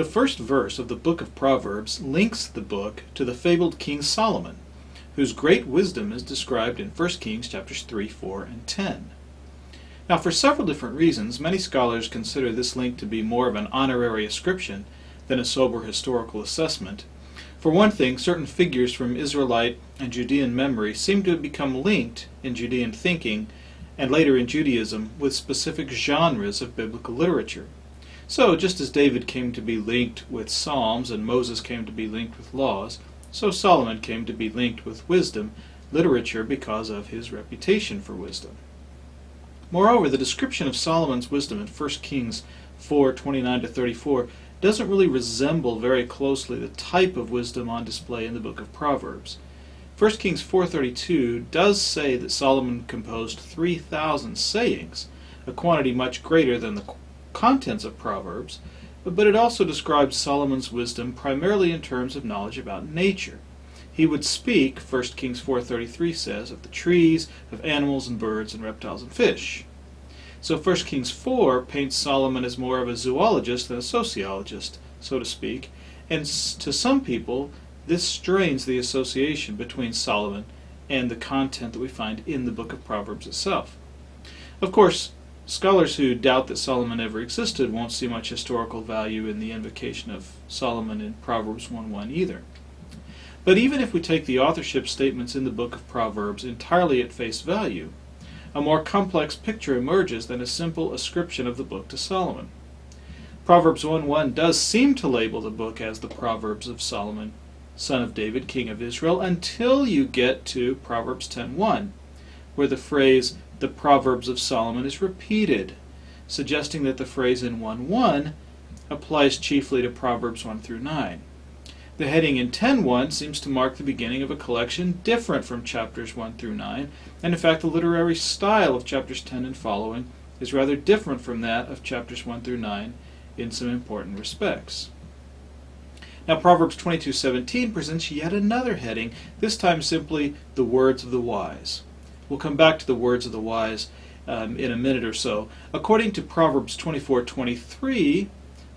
The first verse of the book of Proverbs links the book to the fabled King Solomon, whose great wisdom is described in 1 Kings chapters 3, 4, and 10. Now, for several different reasons, many scholars consider this link to be more of an honorary ascription than a sober historical assessment. For one thing, certain figures from Israelite and Judean memory seem to have become linked in Judean thinking and later in Judaism with specific genres of biblical literature. So, just as David came to be linked with Psalms and Moses came to be linked with laws, so Solomon came to be linked with wisdom literature because of his reputation for wisdom. Moreover, the description of Solomon's wisdom in 1 Kings 4:29-34 doesn't really resemble very closely the type of wisdom on display in the book of Proverbs. 1 Kings 4:32 does say that Solomon composed 3,000 sayings, a quantity much greater than the contents of Proverbs, but it also describes Solomon's wisdom primarily in terms of knowledge about nature. He would speak, 1 Kings 4:33 says, of the trees, of animals and birds and reptiles and fish. So 1 Kings 4 paints Solomon as more of a zoologist than a sociologist, so to speak, and to some people this strains the association between Solomon and the content that we find in the book of Proverbs itself. Of course, scholars who doubt that Solomon ever existed won't see much historical value in the invocation of Solomon in Proverbs 1:1 either. But even if we take the authorship statements in the book of Proverbs entirely at face value, a more complex picture emerges than a simple ascription of the book to Solomon. Proverbs 1:1 does seem to label the book as the Proverbs of Solomon, son of David, king of Israel, until you get to Proverbs 10:1, where the phrase, the Proverbs of Solomon, is repeated, suggesting that the phrase in 1:1 applies chiefly to Proverbs 1 through 9. The heading in 10:1 seems to mark the beginning of a collection different from chapters 1 through 9, and in fact the literary style of chapters 10 and following is rather different from that of chapters 1 through 9 in some important respects. Now Proverbs 22:17 presents yet another heading, this time simply the words of the wise. We'll come back to the words of the wise in a minute or so. According to Proverbs 24:23,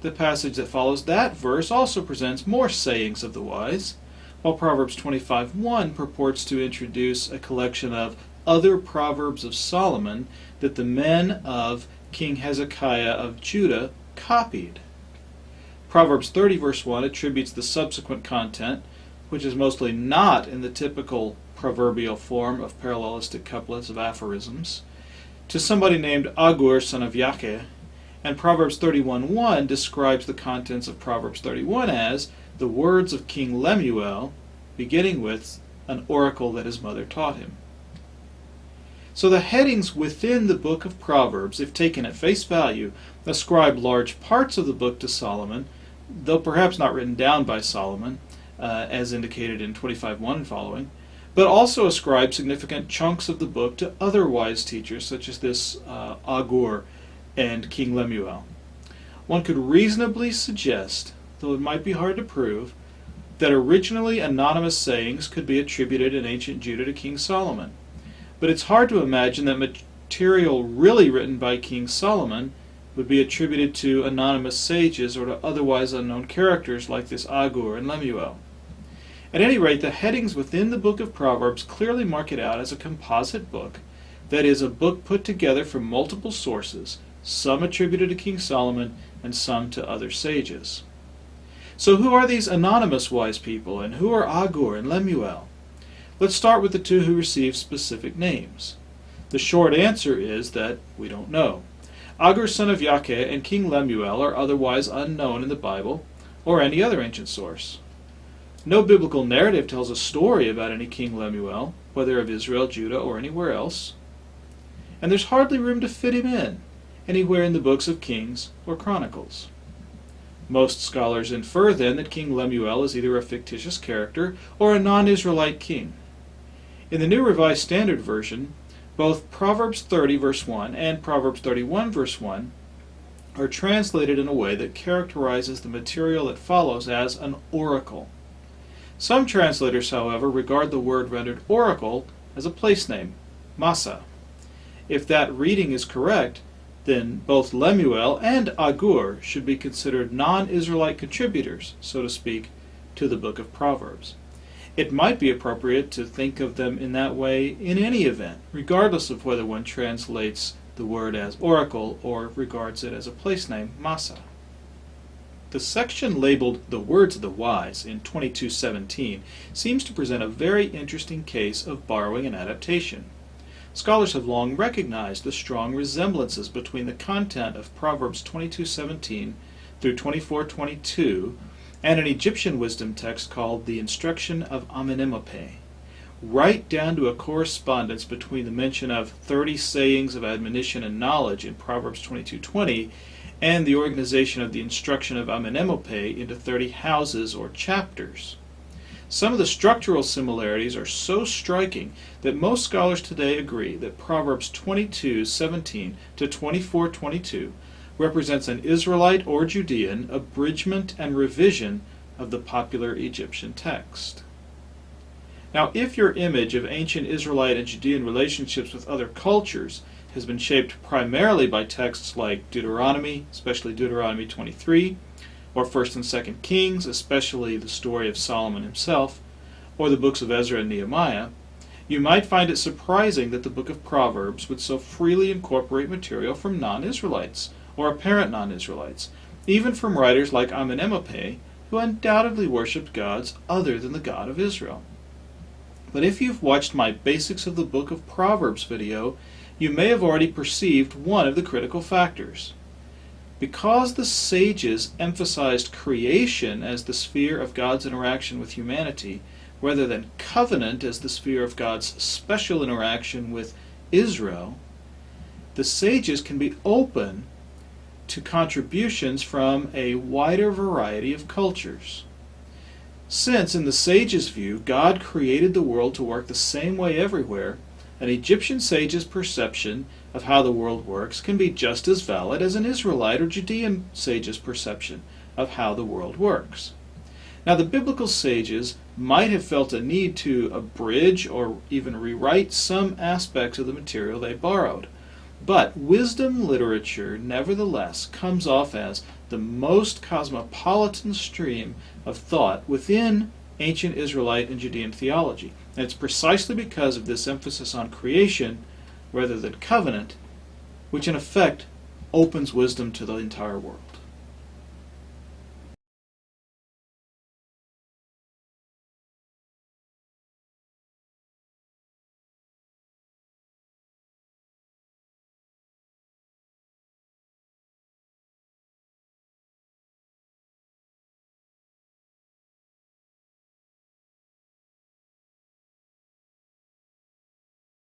the passage that follows that verse also presents more sayings of the wise, while Proverbs 25:1 purports to introduce a collection of other Proverbs of Solomon that the men of King Hezekiah of Judah copied. Proverbs 30 verse 1 attributes the subsequent content, which is mostly not in the typical proverbial form of parallelistic couplets of aphorisms, to somebody named Agur, son of Yake, and Proverbs 31:1 describes the contents of Proverbs 31 as the words of King Lemuel, beginning with an oracle that his mother taught him. So the headings within the book of Proverbs, if taken at face value, ascribe large parts of the book to Solomon, though perhaps not written down by Solomon, as indicated in 25:1 and following, but also ascribe significant chunks of the book to other wise teachers such as this Agur and King Lemuel. One could reasonably suggest, though it might be hard to prove, that originally anonymous sayings could be attributed in ancient Judah to King Solomon. But it's hard to imagine that material really written by King Solomon would be attributed to anonymous sages or to otherwise unknown characters like this Agur and Lemuel. At any rate, the headings within the book of Proverbs clearly mark it out as a composite book, that is, a book put together from multiple sources, some attributed to King Solomon and some to other sages. So who are these anonymous wise people, and who are Agur and Lemuel? Let's start with the two who receive specific names. The short answer is that we don't know. Agur, son of Yake, and King Lemuel are otherwise unknown in the Bible or any other ancient source. No biblical narrative tells a story about any King Lemuel, whether of Israel, Judah, or anywhere else. And there's hardly room to fit him in anywhere in the books of Kings or Chronicles. Most scholars infer then that King Lemuel is either a fictitious character or a non-Israelite king. In the New Revised Standard Version, both Proverbs 30 verse 1 and Proverbs 31 verse 1 are translated in a way that characterizes the material that follows as an oracle. Some translators, however, regard the word rendered oracle as a place name, Massa. If that reading is correct, then both Lemuel and Agur should be considered non-Israelite contributors, so to speak, to the book of Proverbs. It might be appropriate to think of them in that way in any event, regardless of whether one translates the word as oracle or regards it as a place name, Massa. The section labeled The Words of the Wise in 22:17 seems to present a very interesting case of borrowing and adaptation. Scholars have long recognized the strong resemblances between the content of Proverbs 22:17 through 24:22 and an Egyptian wisdom text called the Instruction of Amenemope, right down to a correspondence between the mention of 30 sayings of admonition and knowledge in Proverbs 22:20 and the organization of the Instruction of Amenemope into 30 houses or chapters. Some of the structural similarities are so striking that most scholars today agree that Proverbs 22:17 to 24:22 represents an Israelite or Judean abridgment and revision of the popular Egyptian text. Now, if your image of ancient Israelite and Judean relationships with other cultures has been shaped primarily by texts like Deuteronomy, especially Deuteronomy 23, or 1st and 2nd Kings, especially the story of Solomon himself, or the books of Ezra and Nehemiah, you might find it surprising that the book of Proverbs would so freely incorporate material from non-Israelites, or apparent non-Israelites, even from writers like Amenemope, who undoubtedly worshipped gods other than the God of Israel. But if you've watched my Basics of the Book of Proverbs video, you may have already perceived one of the critical factors. Because the sages emphasized creation as the sphere of God's interaction with humanity, rather than covenant as the sphere of God's special interaction with Israel, the sages can be open to contributions from a wider variety of cultures. Since, in the sages' view, God created the world to work the same way everywhere, an Egyptian sage's perception of how the world works can be just as valid as an Israelite or Judean sage's perception of how the world works. Now, the biblical sages might have felt a need to abridge or even rewrite some aspects of the material they borrowed, but wisdom literature nevertheless comes off as the most cosmopolitan stream of thought within ancient Israelite and Judean theology. And it's precisely because of this emphasis on creation rather than covenant, which in effect opens wisdom to the entire world.